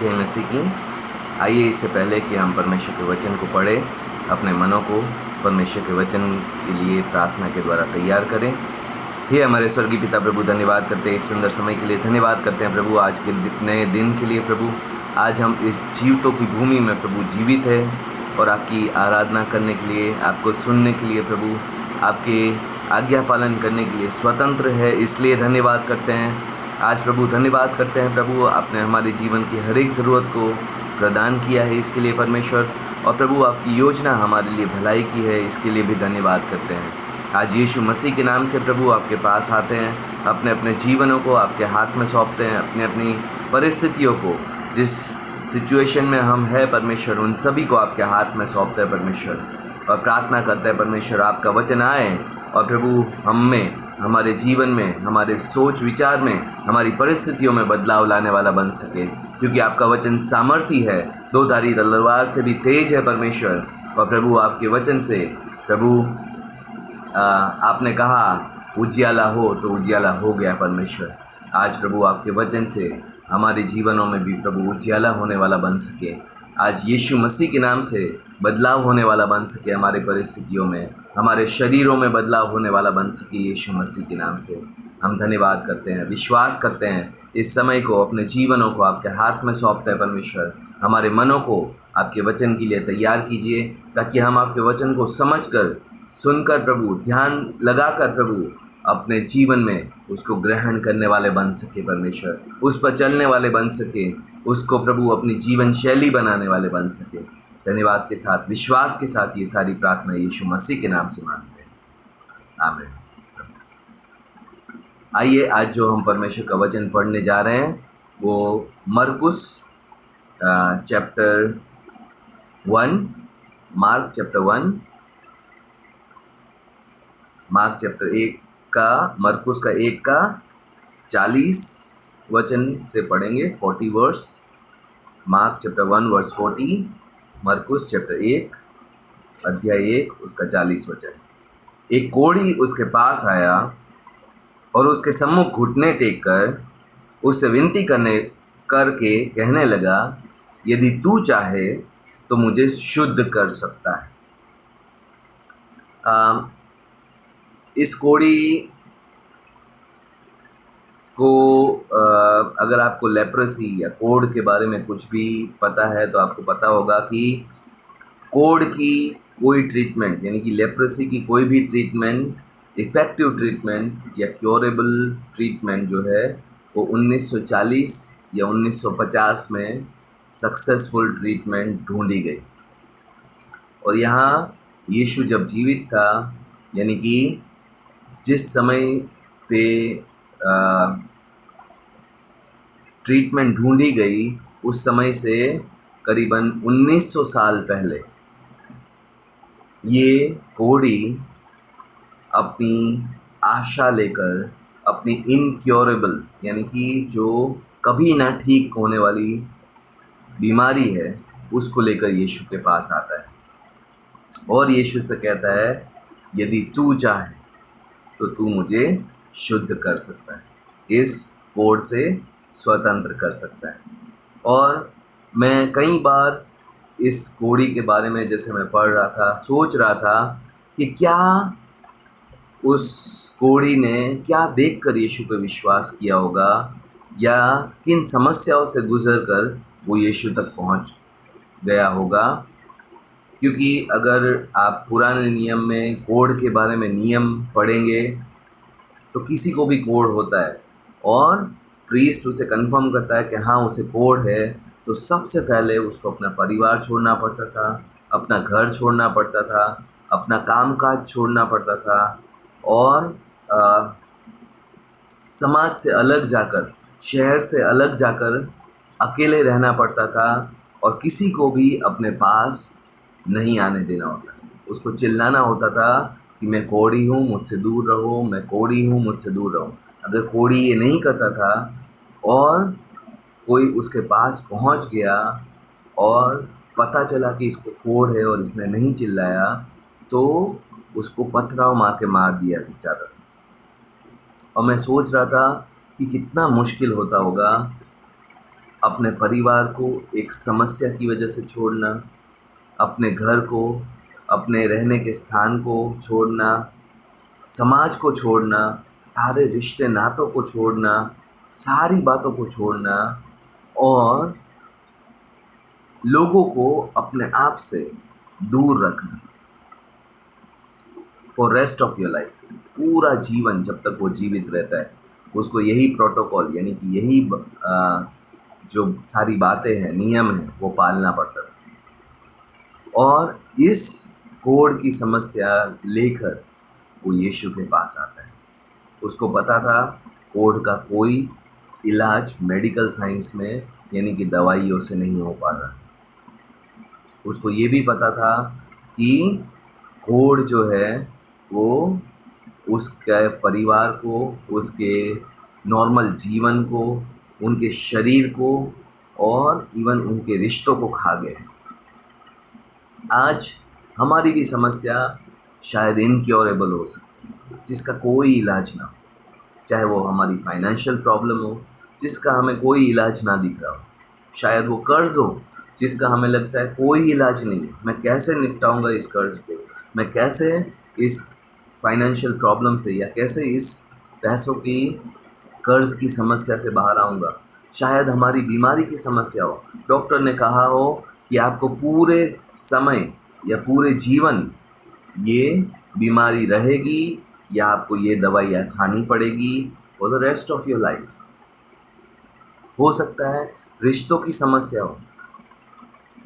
जय मसीह की। आइए इससे पहले कि हम परमेश्वर के वचन को पढ़ें, अपने मनों को परमेश्वर के वचन के लिए प्रार्थना के द्वारा तैयार करें। हे हमारे स्वर्गीय पिता प्रभु, धन्यवाद करते हैं इस सुंदर समय के लिए। धन्यवाद करते हैं प्रभु आज के नए दिन के लिए। प्रभु आज हम इस जीवितों की भूमि में प्रभु जीवित है और आपकी आराधना करने के लिए, आपको सुनने के लिए प्रभु, आपके आज्ञा पालन करने के लिए स्वतंत्र है, इसलिए धन्यवाद करते हैं। आज प्रभु धन्यवाद करते हैं प्रभु, आपने हमारे जीवन की हर एक ज़रूरत को प्रदान किया है, इसके लिए परमेश्वर। और प्रभु आपकी योजना हमारे लिए भलाई की है, इसके लिए भी धन्यवाद करते हैं। आज यीशु मसीह के नाम से प्रभु आपके पास आते हैं, अपने अपने जीवनों को आपके हाथ में सौंपते हैं, अपनी अपनी परिस्थितियों को, जिस सिचुएशन में हम हैं परमेश्वर, उन सभी को आपके हाथ में सौंपते हैं परमेश्वर। और प्रार्थना करते हैं परमेश्वर आपका वचन आए और प्रभु हम में, हमारे जीवन में, हमारे सोच विचार में, हमारी परिस्थितियों में बदलाव लाने वाला बन सके, क्योंकि आपका वचन सामर्थी है, दो धारी तलवार से भी तेज है परमेश्वर। और प्रभु आपके वचन से प्रभु आपने कहा उजियाला हो तो उजियाला हो गया परमेश्वर। आज प्रभु आपके वचन से हमारे जीवनों में भी प्रभु उजियाला होने वाला बन सके, आज यीशु मसीह के नाम से बदलाव होने वाला बन सके, हमारे परिस्थितियों में, हमारे शरीरों में बदलाव होने वाला बन सके। यीशु मसीह के नाम से हम धन्यवाद करते हैं, विश्वास करते हैं। इस समय को, अपने जीवनों को आपके हाथ में सौंपते हैं परमेश्वर। हमारे मनों को आपके वचन के लिए तैयार कीजिए, ताकि हम आपके वचन को समझकर, सुनकर प्रभु, ध्यान लगाकर प्रभु अपने जीवन में उसको ग्रहण करने वाले बन सके परमेश्वर, उस पर चलने वाले बन सके, उसको प्रभु अपनी जीवन शैली बनाने वाले बन सके। धन्यवाद के साथ, विश्वास के साथ ये सारी प्रार्थना यीशु मसीह के नाम से मांगते हैं, आमीन। आइए आज जो हम परमेश्वर का वचन पढ़ने जा रहे हैं वो मरकुस चैप्टर 1, मार्क चैप्टर 1 का, मरकुस का 1 का 40 वचन से पढ़ेंगे, 40 वर्स। मार्क चैप्टर 1 वर्स 40, मरकुस चैप्टर 1 अध्याय 1 उसका 40 वचन। एक कोढ़ी उसके पास आया और उसके सम्मुख घुटने टेक कर उससे विनती करके कहने लगा, यदि तू चाहे तो मुझे शुद्ध कर सकता है। इस कोढ़ी को अगर आपको लेप्रेसी या कोढ़ के बारे में कुछ भी पता है तो आपको पता होगा कि कोढ़ की कोई ट्रीटमेंट, यानी कि लेप्रेसी की कोई भी ट्रीटमेंट, इफ़ेक्टिव ट्रीटमेंट या क्योरेबल ट्रीटमेंट जो है वो 1940 या 1950 में सक्सेसफुल ट्रीटमेंट ढूंढी गई। और यहाँ यीशु जब जीवित था, यानी कि जिस समय पे ट्रीटमेंट ढूंढी गई, उस समय से करीबन 1900 साल पहले ये कोढ़ी अपनी आशा लेकर, अपनी इनक्योरेबल, यानी कि जो कभी ना ठीक होने वाली बीमारी है, उसको लेकर यीशु के पास आता है और यीशु से कहता है, यदि तू चाहे तो तू मुझे शुद्ध कर सकता है, इस कोढ़ से स्वतंत्र कर सकता है। और मैं कई बार इस कोढ़ी के बारे में, जैसे मैं पढ़ रहा था, सोच रहा था कि क्या उस कोढ़ी ने क्या देखकर यीशु पर विश्वास किया होगा, या किन समस्याओं से गुजरकर वो यीशु तक पहुंच गया होगा। क्योंकि अगर आप पुराने नियम में कोढ़ के बारे में नियम पढ़ेंगे तो किसी को भी कोढ़ होता है और प्रीस्ट उसे कंफर्म करता है कि हाँ उसे कोढ़ है, तो सबसे पहले उसको अपना परिवार छोड़ना पड़ता था, अपना घर छोड़ना पड़ता था, अपना कामकाज छोड़ना पड़ता था और समाज से अलग जाकर, शहर से अलग जाकर अकेले रहना पड़ता था और किसी को भी अपने पास नहीं आने देना होता। उसको चिल्लाना होता था कि मैं कोढ़ी हूँ, मुझसे दूर रहो, मैं कोढ़ी हूँ, मुझसे दूर रहो। अगर कोढ़ी ये नहीं करता था और कोई उसके पास पहुँच गया और पता चला कि इसको कोढ़ है और इसने नहीं चिल्लाया, तो उसको पथराव मार के मार दिया जाता था। और मैं सोच रहा था कि कितना मुश्किल होता होगा अपने परिवार को एक समस्या की वजह से छोड़ना, अपने घर को, अपने रहने के स्थान को छोड़ना, समाज को छोड़ना, सारे रिश्ते नातों को छोड़ना, सारी बातों को छोड़ना और लोगों को अपने आप से दूर रखना for rest of your life. पूरा जीवन जब तक वो जीवित रहता है उसको यही प्रोटोकॉल यानी कि यही जो सारी बातें हैं, नियम हैं, वो पालना पड़ता था। और इस कोढ़ की समस्या लेकर वो यीशु के पास आता है। उसको पता था कोढ़ का कोई इलाज मेडिकल साइंस में यानी कि दवाइयों से नहीं हो पा रहा। उसको ये भी पता था कि कोढ़ जो है वो उसके परिवार को, उसके नॉर्मल जीवन को, उनके शरीर को और इवन उनके रिश्तों को खा गए हैं। आज हमारी भी समस्या शायद इनक्योरेबल हो सकती है, जिसका कोई इलाज ना हो। चाहे वो हमारी फाइनेंशियल प्रॉब्लम हो जिसका हमें कोई इलाज ना दिख रहा हो, शायद वो कर्ज हो जिसका हमें लगता है कोई इलाज नहीं है, मैं कैसे निपटाऊंगा इस कर्ज को, मैं कैसे इस फाइनेंशियल प्रॉब्लम से या कैसे इस पैसों की कर्ज की समस्या से बाहर आऊँगा। शायद हमारी बीमारी की समस्या हो, डॉक्टर ने कहा हो कि आपको पूरे समय या पूरे जीवन ये बीमारी रहेगी या आपको ये दवाइयाँ खानी पड़ेगी for the rest of your life. हो सकता है रिश्तों की समस्या हो,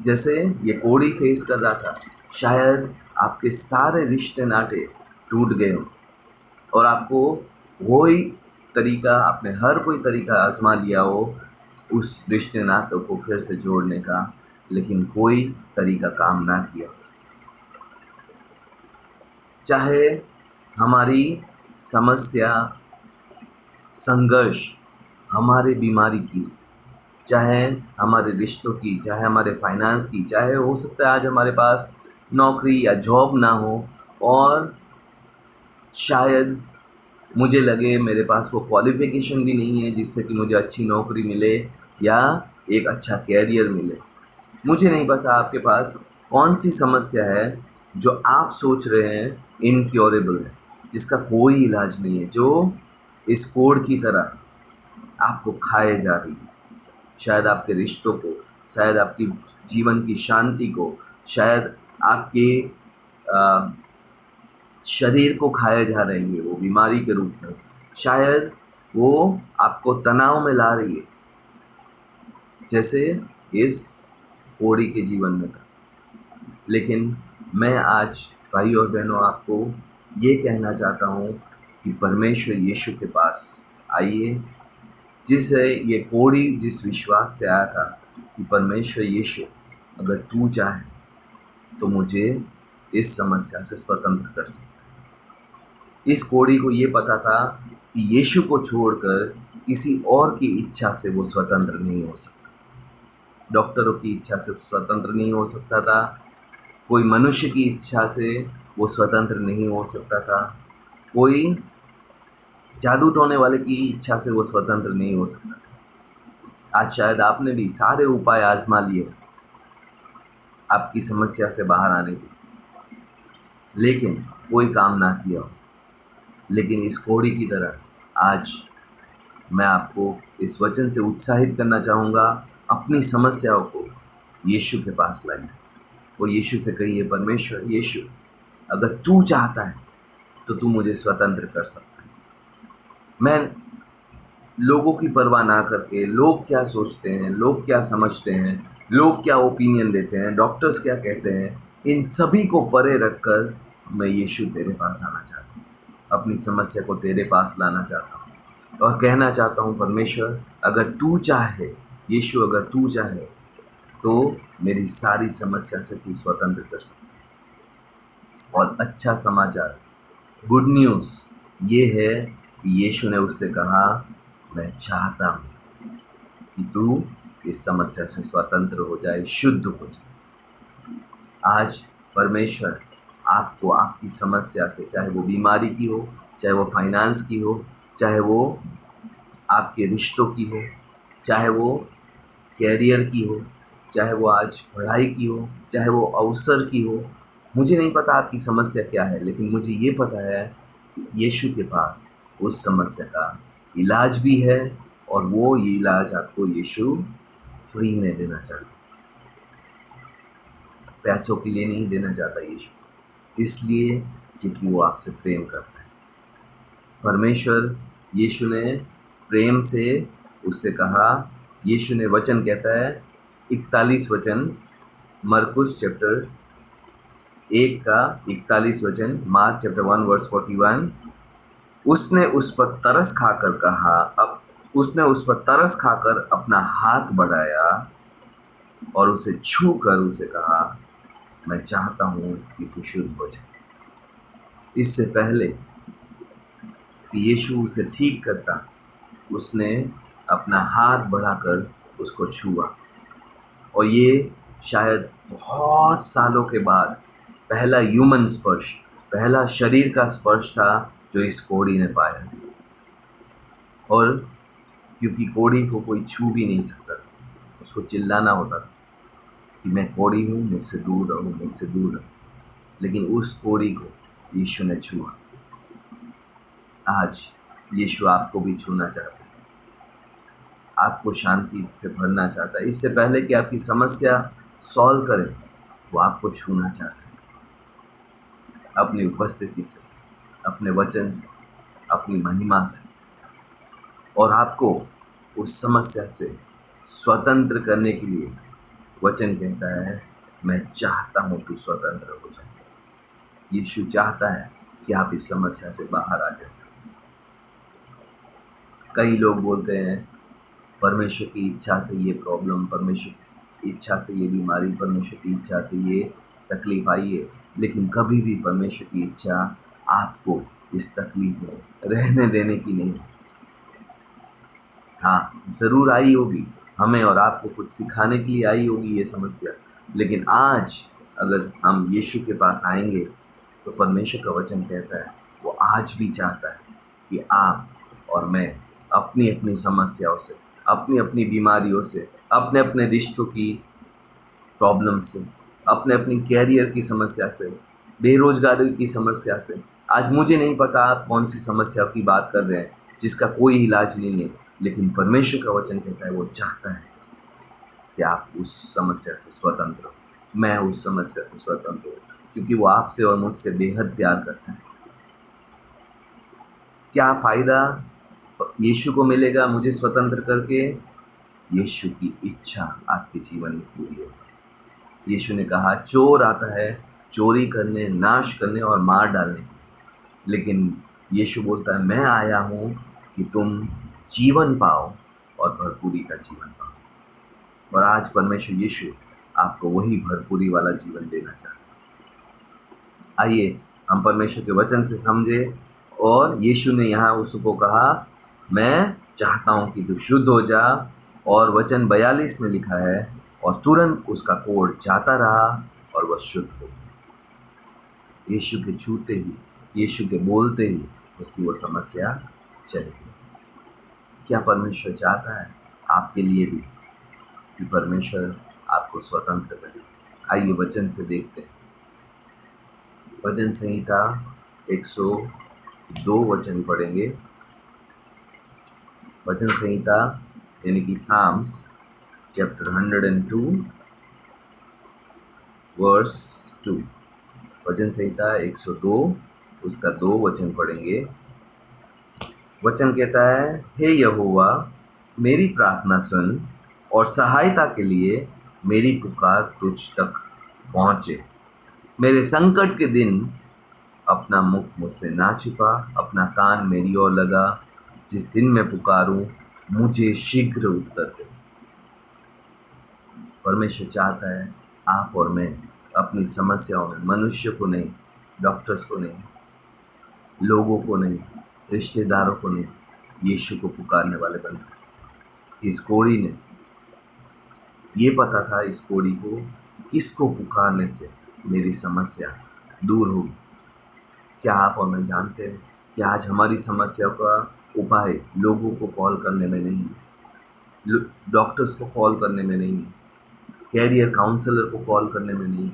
जैसे ये कोढ़ी फेस कर रहा था। शायद आपके सारे रिश्ते नाते टूट गए हों और आपको आपने हर कोई तरीका आजमा लिया हो उस रिश्ते नातों को फिर से जोड़ने का, लेकिन कोई तरीका काम ना किया। चाहे हमारी समस्या, संघर्ष हमारे बीमारी की, चाहे हमारे रिश्तों की, चाहे हमारे फाइनेंस की, चाहे हो सकता है आज हमारे पास नौकरी या जॉब ना हो और शायद मुझे लगे मेरे पास वो क्वालिफ़िकेशन भी नहीं है जिससे कि मुझे अच्छी नौकरी मिले या एक अच्छा कैरियर मिले। मुझे नहीं पता आपके पास कौन सी समस्या है जो आप सोच रहे हैं इनक्योरेबल है, जिसका कोई इलाज नहीं है, जो इस कोढ़ की तरह आपको खाए जा रही है। शायद आपके रिश्तों को, शायद आपकी जीवन की शांति को, शायद आपके शरीर को खाया जा रही है वो बीमारी के रूप में, शायद वो आपको तनाव में ला रही है जैसे इस कोढ़ी के जीवन में था। लेकिन मैं आज भाई और बहनों आपको ये कहना चाहता हूँ कि परमेश्वर यीशु के पास आइए, जिसे ये कोढ़ी जिस विश्वास से आया था कि परमेश्वर यीशु अगर तू चाहे तो मुझे इस समस्या से स्वतंत्र कर सकता है। इस कोढ़ी को ये पता था कि यीशु को छोड़कर किसी और की इच्छा से वो स्वतंत्र नहीं हो सकता। डॉक्टरों की इच्छा से स्वतंत्र नहीं हो सकता था, कोई मनुष्य की इच्छा से वो स्वतंत्र नहीं हो सकता था, कोई जादू टोने वाले की इच्छा से वो स्वतंत्र नहीं हो सकता था। आज शायद आपने भी सारे उपाय आजमा लिए आपकी समस्या से बाहर आने के, लेकिन कोई काम ना किया हो। लेकिन इस कोढ़ी की तरह आज मैं आपको इस वचन से उत्साहित करना चाहूँगा, अपनी समस्याओं को यीशु के पास लाइए। वो यीशु से कहिए, परमेश्वर यीशु अगर तू चाहता है तो तू मुझे स्वतंत्र कर सकता है। मैं लोगों की परवाह ना करके, लोग क्या सोचते हैं, लोग क्या समझते हैं, लोग क्या ओपिनियन देते हैं, डॉक्टर्स क्या कहते हैं, इन सभी को परे रखकर मैं यीशु तेरे पास आना चाहता हूँ, अपनी समस्या को तेरे पास लाना चाहता हूँ और कहना चाहता हूँ, परमेश्वर अगर तू चाहे, यीशु अगर तू चाहे तो मेरी सारी समस्या से तू स्वतंत्र कर सकता है। और अच्छा समाचार, गुड न्यूज़ ये है कि यीशु ने उससे कहा, मैं चाहता हूँ कि तू इस समस्या से स्वतंत्र हो जाए, शुद्ध हो जाए। आज परमेश्वर आपको आपकी समस्या से, चाहे वो बीमारी की हो, चाहे वो फाइनेंस की हो, चाहे वो आपके रिश्तों की हो, चाहे वो कैरियर की हो, चाहे वो आज पढ़ाई की हो, चाहे वो अवसर की हो। मुझे नहीं पता आपकी समस्या क्या है, लेकिन मुझे ये पता है कि यीशु के पास उस समस्या का इलाज भी है, और वो ये इलाज आपको यीशु फ्री में देना चाहता है। पैसों के लिए नहीं देना चाहता यीशु, इसलिए क्योंकि वो आपसे प्रेम करता है। परमेश्वर यीशु ने प्रेम से उससे कहा, यीशु ने वचन कहता है 41 वचन, मरकुस चैप्टर 1 का 41 वचन, मार्क चैप्टर 1 वर्स 41, उसने उस पर तरस खाकर कहा, अब उसने उस पर तरस खाकर अपना हाथ बढ़ाया और उसे छू कर उसे कहा, मैं चाहता हूं कि तू शुद्ध हो जाए। इससे पहले कि यीशु उसे ठीक करता, उसने अपना हाथ बढ़ाकर उसको छुआ, और ये शायद बहुत सालों के बाद पहला ह्यूमन स्पर्श, पहला शरीर का स्पर्श था जो इस कोढ़ी ने पाया। और क्योंकि कोढ़ी को कोई छू भी नहीं सकता था, उसको चिल्लाना होता था कि मैं कोढ़ी हूँ, मुझसे दूर रहो, मुझसे दूर रहो, लेकिन उस कोढ़ी को यीशु ने छुआ। आज यीशु आपको भी छूना चाहता है, आपको शांति से भरना चाहता है। इससे पहले कि आपकी समस्या सॉल्व करे, वो आपको छूना चाहता है, अपनी उपस्थिति से, अपने वचन से, अपनी महिमा से, और आपको उस समस्या से स्वतंत्र करने के लिए वचन कहता है, मैं चाहता हूं तू स्वतंत्र हो जाए। यीशु चाहता है कि आप इस समस्या से बाहर आ जाए। कई लोग बोलते हैं परमेश्वर की इच्छा से ये प्रॉब्लम, परमेश्वर की इच्छा से ये बीमारी, परमेश्वर की इच्छा से ये तकलीफ आई है, लेकिन कभी भी परमेश्वर की इच्छा आपको इस तकलीफ में रहने देने की नहीं। हाँ, ज़रूर आई होगी, हमें और आपको कुछ सिखाने के लिए आई होगी ये समस्या, लेकिन आज अगर हम यीशु के पास आएंगे तो परमेश्वर का वचन कहता है, वो आज भी चाहता है कि आप और मैं अपनी अपनी समस्याओं से, अपनी अपनी बीमारियों से, अपने अपने रिश्तों की प्रॉब्लम से, अपने अपनी कैरियर की समस्या से, बेरोजगारी की समस्या से, आज मुझे नहीं पता आप कौन सी समस्या की बात कर रहे हैं जिसका कोई इलाज नहीं है, लेकिन परमेश्वर का वचन कहता है वो चाहता है कि आप उस समस्या से स्वतंत्र हो, मैं उस समस्या से स्वतंत्र हूँ, क्योंकि वो आपसे और मुझसे बेहद प्यार करता है। क्या फ़ायदा यीशु को मिलेगा मुझे स्वतंत्र करके? यीशु की इच्छा आपके जीवन में पूरी होगी। यीशु ने कहा, चोर आता है चोरी करने, नाश करने और मार डालने, लेकिन यीशु बोलता है, मैं आया हूँ कि तुम जीवन पाओ और भरपूरी का जीवन पाओ। और आज परमेश्वर यीशु आपको वही भरपूरी वाला जीवन देना चाहता है। आइए हम परमेश्वर के वचन से समझे, और यीशु ने यहाँ उसको कहा, मैं चाहता हूँ कि तू शुद्ध हो जा, और वचन 42 में लिखा है, और तुरंत उसका कोढ़ जाता रहा और वह शुद्ध हो गया। यीशु के छूते ही, यीशु के बोलते ही उसकी वो समस्या चली गई। क्या परमेश्वर चाहता है आपके लिए भी कि परमेश्वर आपको स्वतंत्र करे? आइए वचन से देखते हैं। भजन संहिता 102 वचन पढ़ेंगे। भजन संहिता यानी कि साम्स चैप्टर 102 वर्स 2। भजन संहिता 102 उसका 2 वचन पढ़ेंगे। वचन कहता है, हे यहोवा मेरी प्रार्थना सुन, और सहायता के लिए मेरी पुकार तुझ तक पहुँचे। मेरे संकट के दिन अपना मुख मुझसे ना छिपा, अपना कान मेरी ओर लगा। जिस दिन मैं पुकारूं मुझे शीघ्र उत्तर दे। परमेश्वर चाहता है आप और मैं अपनी समस्याओं में मनुष्य को नहीं, डॉक्टर्स को नहीं, लोगों को नहीं, रिश्तेदारों को नहीं, यीशु को पुकारने वाले बन सके। इस कोढ़ी ने ये पता था, इस कोढ़ी को किसको पुकारने से मेरी समस्या दूर होगी। क्या आप और मैं जानते हैं कि आज हमारी समस्या का उपाय लोगों को कॉल करने में नहीं, डॉक्टर्स को कॉल करने में नहीं, कैरियर काउंसलर को कॉल करने में नहीं।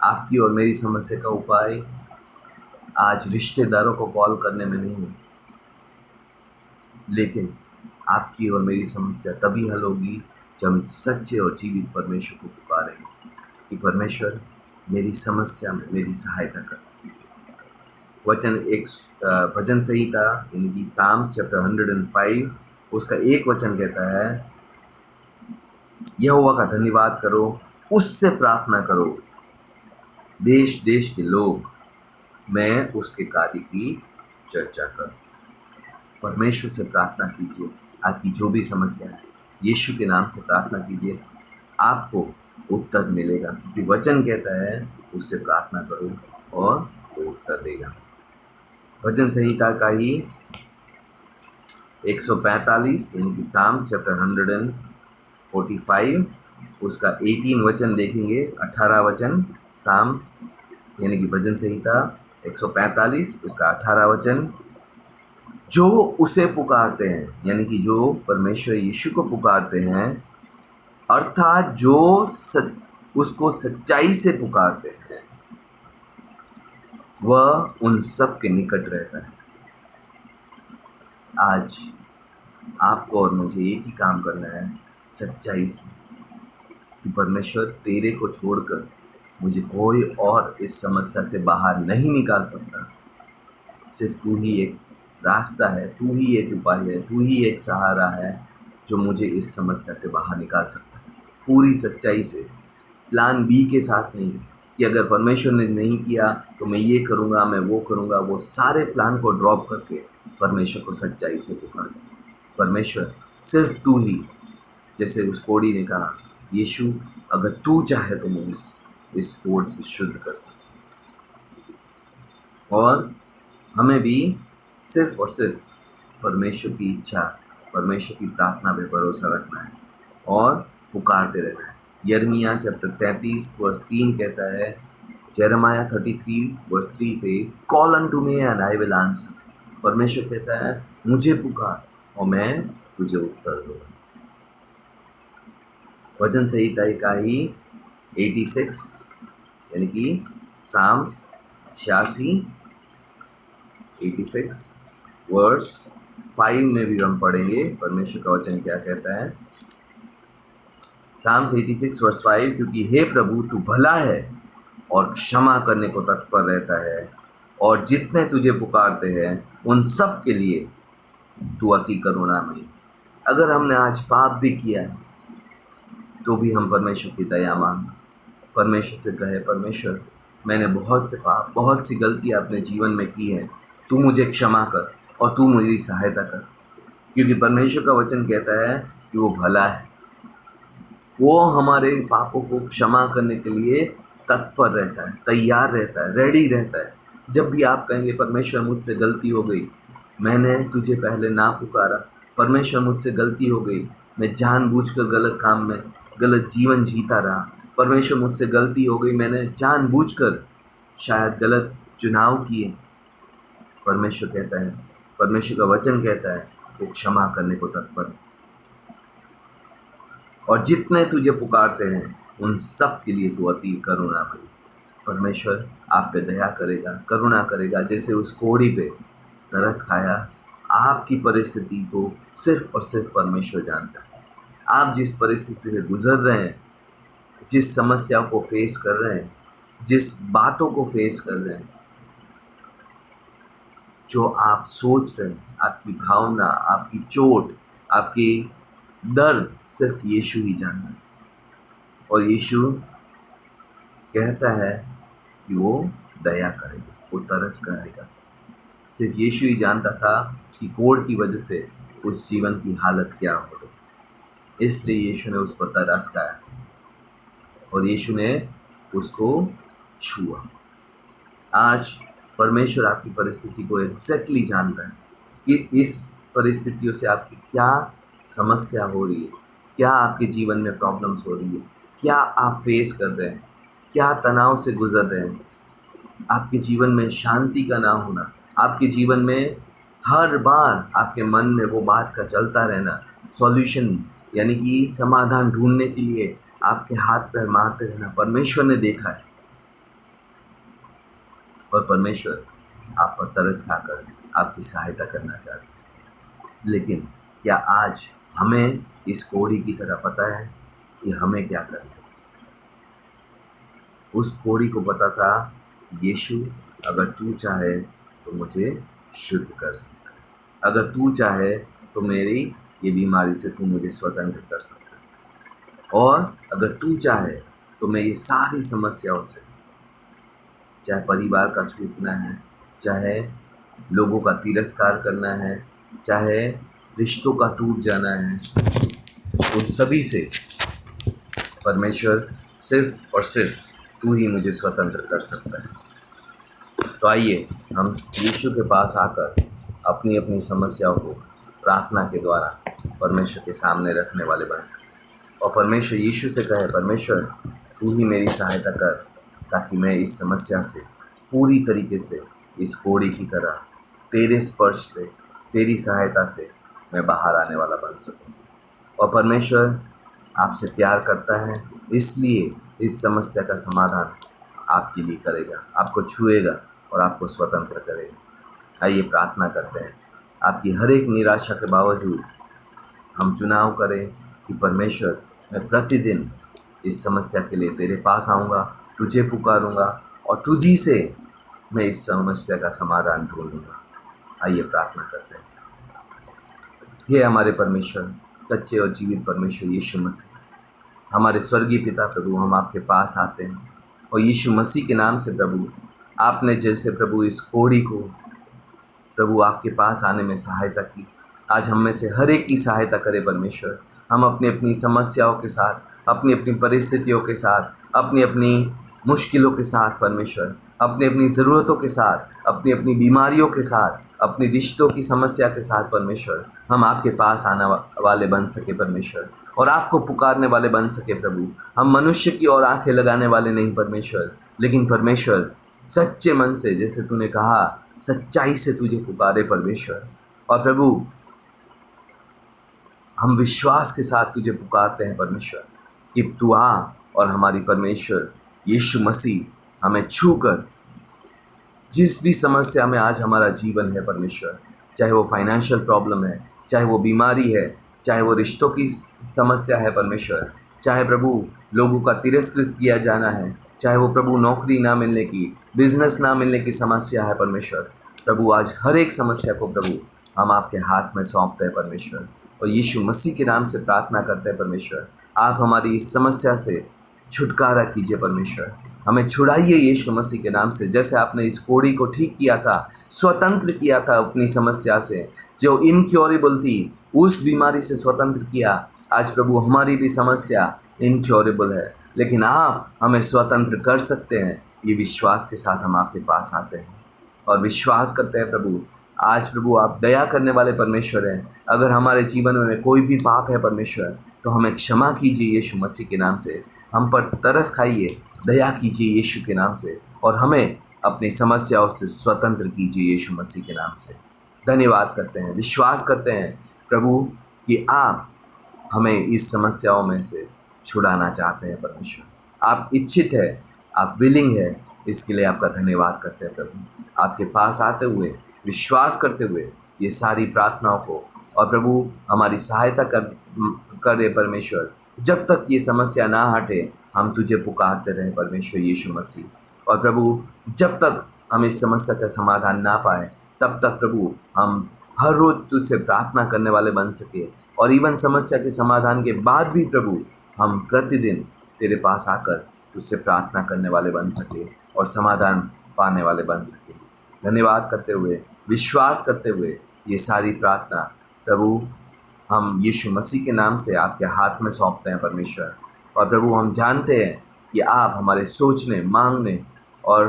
आपकी और मेरी समस्या का उपाय आज रिश्तेदारों को कॉल करने में नहीं, लेकिन आपकी और मेरी समस्या तभी हल होगी जब हम सच्चे और जीवित परमेश्वर को पुकारेंगे कि परमेश्वर मेरी समस्या में मेरी सहायता कर। वचन एक भजन संहिता यानी कि साम्स चैप्टर 105 उसका एक वचन कहता है, यहोवा का धन्यवाद करो, उससे प्रार्थना करो, देश देश के लोग मैं उसके कार्य की चर्चा करूं। परमेश्वर से प्रार्थना कीजिए, आपकी जो भी समस्या है यीशु के नाम से प्रार्थना कीजिए, आपको उत्तर मिलेगा, क्योंकि वचन कहता है उससे प्रार्थना करो और वो उत्तर देगा। भजन संहिता का ही 145 यानी कि साम्स चैप्टर 145 उसका 18 वचन देखेंगे, 18 वचन, साम्स यानी कि भजन संहिता 145 उसका 18 वचन, जो उसे पुकारते हैं यानी कि जो परमेश्वर यीशु को पुकारते हैं, अर्थात जो उसको सच्चाई से पुकारते हैं, वह उन सब के निकट रहता है। आज आपको और मुझे एक ही काम करना है, सच्चाई से, कि परमेश्वर तेरे को छोड़कर मुझे कोई और इस समस्या से बाहर नहीं निकाल सकता। सिर्फ तू ही एक रास्ता है, तू ही एक उपाय है, तू ही एक सहारा है जो मुझे इस समस्या से बाहर निकाल सकता है, पूरी सच्चाई से। प्लान बी के साथ नहीं कि अगर परमेश्वर ने नहीं किया तो मैं ये करूँगा, मैं वो करूँगा। वो सारे प्लान को ड्रॉप करके परमेश्वर को सच्चाई से पुकार, परमेश्वर सिर्फ तू ही, जैसे उस कोड़ी ने कहा, यीशु अगर तू चाहे तो मैं इस कोड़ से शुद्ध कर सकता। और हमें भी सिर्फ और सिर्फ परमेश्वर की इच्छा, परमेश्वर की प्रार्थना पे भरोसा रखना है और पुकारते रहना है। यिर्मयाह चैप्टर 33 वर्स 3 कहता है, Jeremiah 33 verse 3 says, call unto me and I will answer. परमेश्वर कहता है मुझे पुकार और मैं तुझे उत्तर दूंगा। भजन संहिता का ही 86 यानी कि साम्स 86 वर्स 5 में भी हम पढ़ेंगे परमेश्वर का वचन क्या कहता है। साम्स 86 वर्स 5, क्योंकि हे प्रभु तू भला है और क्षमा करने को तत्पर रहता है, और जितने तुझे पुकारते हैं उन सब के लिए तू अति करुणामयी। अगर हमने आज पाप भी किया है तो भी हम परमेश्वर की दया मांग, परमेश्वर से कहे, परमेश्वर मैंने बहुत से पाप, बहुत सी गलतियाँ अपने जीवन में की हैं, तू मुझे क्षमा कर और तू मेरी सहायता कर। क्योंकि परमेश्वर का वचन कहता है कि वो भला है, वो हमारे पापों को क्षमा करने के लिए तत्पर रहता है, तैयार रहता है, रेडी रहता है। जब भी आप कहेंगे परमेश्वर मुझसे गलती हो गई, मैंने तुझे पहले ना पुकारा, परमेश्वर मुझसे गलती हो गई, मैं जानबूझकर गलत काम में गलत जीवन जीता रहा, परमेश्वर मुझसे गलती हो गई, मैंने जानबूझकर शायद गलत चुनाव किए, परमेश्वर कहता है, परमेश्वर का वचन कहता है वो क्षमा करने को तत्पर, और जितने तुझे पुकारते हैं उन सब के लिए तू अति करुणामयी। परमेश्वर आप पे दया करेगा, करुणा करेगा। जैसे उस कोढ़ी पे तरस खाया, आपकी परिस्थिति को सिर्फ और सिर्फ परमेश्वर जानता है। आप जिस परिस्थिति से गुजर रहे हैं, जिस समस्या को फेस कर रहे हैं, जिस बातों को फेस कर रहे हैं, जो आप सोच रहे हैं, आपकी भावना, आपकी चोट, आपकी दर्द सिर्फ यीशु ही जानता है। और यीशु कहता है कि वो दया करेगा, वो तरस करेगा। सिर्फ यीशु ही जानता था कि कोढ़ की वजह से उस जीवन की हालत क्या हो रही, इसलिए यीशु ने उस पर तरस खाया और यीशु ने उसको छुआ। आज परमेश्वर आपकी परिस्थिति को एग्जैक्टली जानता है कि इस परिस्थितियों से आपकी क्या समस्या हो रही है, क्या आपके जीवन में प्रॉब्लम्स हो रही है, क्या आप फेस कर रहे हैं, क्या तनाव से गुजर रहे हैं, आपके जीवन में शांति का ना होना, आपके जीवन में हर बार आपके मन में वो बात का चलता रहना, सॉल्यूशन यानी कि समाधान ढूंढने के लिए आपके हाथ पैर मारते रहना परमेश्वर ने देखा है, और परमेश्वर आप पर तरस खाकर आपकी सहायता करना चाहते हैं। लेकिन क्या आज हमें इस कोढ़ी की तरह पता है कि हमें क्या करना है? उस कोढ़ी को पता था, यीशु अगर तू चाहे तो मुझे शुद्ध कर सकता है, अगर तू चाहे तो मेरी ये बीमारी से तू मुझे स्वतंत्र कर सकता है, और अगर तू चाहे तो मैं ये सारी समस्याओं से, चाहे परिवार का छूटना है, चाहे लोगों का तिरस्कार करना है, चाहे रिश्तों का टूट जाना है, उन सभी से परमेश्वर सिर्फ और सिर्फ तू ही मुझे स्वतंत्र कर सकता है। तो आइए हम यीशु के पास आकर अपनी अपनी समस्याओं को प्रार्थना के द्वारा परमेश्वर के सामने रखने वाले बन सकें, और परमेश्वर यीशु से कहे, परमेश्वर तू ही मेरी सहायता कर, ताकि मैं इस समस्या से पूरी तरीके से इस कोढ़ी की तरह तेरे स्पर्श से, तेरी सहायता से मैं बाहर आने वाला बन सकूं। और परमेश्वर आपसे प्यार करता है, इसलिए इस समस्या का समाधान आपके लिए करेगा, आपको छुएगा और आपको स्वतंत्र करेगा। आइए प्रार्थना करते हैं। आपकी हर एक निराशा के बावजूद हम चुनाव करें कि परमेश्वर मैं प्रतिदिन इस समस्या के लिए तेरे पास आऊँगा, तुझे पुकारूँगा, और तुझी से मैं इस समस्या का समाधान ढूंढूंगा। आइए प्रार्थना करते हैं। हे हमारे परमेश्वर, सच्चे और जीवित परमेश्वर यीशु मसीह, हमारे स्वर्गीय पिता प्रभु, हम आपके पास आते हैं और यीशु मसीह के नाम से प्रभु, आपने जैसे प्रभु इस कोढ़ी को प्रभु आपके पास आने में सहायता की, आज हम में से हर एक की सहायता करे परमेश्वर। हम अपनी अपनी समस्याओं के साथ, अपनी अपनी परिस्थितियों के साथ, अपनी अपनी मुश्किलों के साथ परमेश्वर, अपनी अपनी ज़रूरतों के साथ, अपनी अपनी बीमारियों के साथ, अपनी रिश्तों की समस्या के साथ परमेश्वर, हम आपके पास आने वाले बन सके परमेश्वर, और आपको पुकारने वाले बन सके प्रभु। हम मनुष्य की ओर आंखें लगाने वाले नहीं परमेश्वर, लेकिन परमेश्वर सच्चे मन से, जैसे तूने कहा, सच्चाई से तुझे पुकारे परमेश्वर। और प्रभु हम विश्वास के साथ तुझे पुकारते हैं परमेश्वर कि तू आ और हमारी परमेश्वर यीशु मसीह हमें छूकर जिस भी समस्या में आज हमारा जीवन है परमेश्वर, चाहे वो फाइनेंशियल प्रॉब्लम है, चाहे वो बीमारी है, चाहे वो रिश्तों की समस्या है परमेश्वर, चाहे प्रभु लोगों का तिरस्कृत किया जाना है, चाहे वो प्रभु नौकरी ना मिलने की, बिजनेस ना मिलने की समस्या है परमेश्वर, प्रभु आज हर एक समस्या को प्रभु हम आपके हाथ में सौंपते हैं परमेश्वर, और यीशु मसीह के नाम से प्रार्थना करते हैं परमेश्वर, आप हमारी इस समस्या से छुटकारा कीजिए परमेश्वर, हमें छुड़ाइए यीशु मसीह के नाम से। जैसे आपने इस कोढ़ी को ठीक किया था, स्वतंत्र किया था अपनी समस्या से, जो इनक्योरेबल थी, उस बीमारी से स्वतंत्र किया। आज प्रभु हमारी भी समस्या इनक्योरेबल है, लेकिन आप हमें स्वतंत्र कर सकते हैं। ये विश्वास के साथ हम आपके पास आते हैं और विश्वास करते हैं प्रभु, आज प्रभु आप दया करने वाले परमेश्वर हैं। अगर हमारे जीवन में कोई भी पाप है परमेश्वर, तो हमें क्षमा कीजिए यीशु मसीह के नाम से, हम पर तरस खाइए, दया कीजिए यीशु के नाम से, और हमें अपनी समस्याओं से स्वतंत्र कीजिए यीशु मसीह के नाम से। धन्यवाद करते हैं, विश्वास करते हैं प्रभु कि आप हमें इस समस्याओं में से छुड़ाना चाहते हैं परमेश्वर, आप इच्छित है, आप विलिंग है, इसके लिए आपका धन्यवाद करते हैं प्रभु। आपके पास आते हुए, विश्वास करते हुए ये सारी प्रार्थनाओं को, और प्रभु हमारी सहायता करे परमेश्वर, जब तक ये समस्या ना हटे हम तुझे पुकारते रहे परमेश्वर यीशु मसीह। और प्रभु जब तक हम इस समस्या का समाधान ना पाए, तब तक प्रभु हम हर रोज़ तुझसे प्रार्थना करने वाले बन सके, और इवन समस्या के समाधान के बाद भी प्रभु हम प्रतिदिन तेरे पास आकर तुझसे प्रार्थना करने वाले बन सके और समाधान पाने वाले बन सके। धन्यवाद करते हुए, विश्वास करते हुए ये सारी प्रार्थना प्रभु हम यीशु मसीह के नाम से आपके हाथ में सौंपते हैं परमेश्वर। और प्रभु हम जानते हैं कि आप हमारे सोचने, मांगने और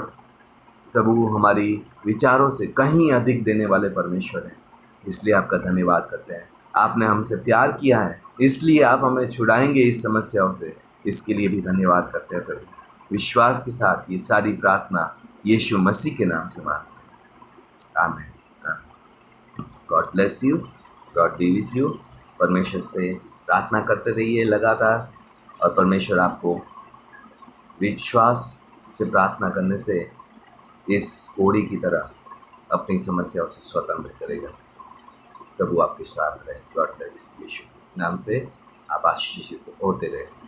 प्रभु हमारी विचारों से कहीं अधिक देने वाले परमेश्वर हैं, इसलिए आपका धन्यवाद करते हैं। आपने हमसे प्यार किया है, इसलिए आप हमें छुड़ाएंगे इस समस्याओं से, इसके लिए भी धन्यवाद करते हैं प्रभु। विश्वास के साथ ये सारी प्रार्थना यीशु मसीह के नाम से मांगते हैं, आमीन। God bless you, God B with you. परमेश्वर से प्रार्थना करते रहिए लगातार, और परमेश्वर आपको विश्वास से प्रार्थना करने से इस कोड़ी की तरह अपनी समस्याओं से स्वतंत्र करेगा। प्रभु आपके साथ रहे। God bless. यीशु के नाम से आप आशीषित होते रहे।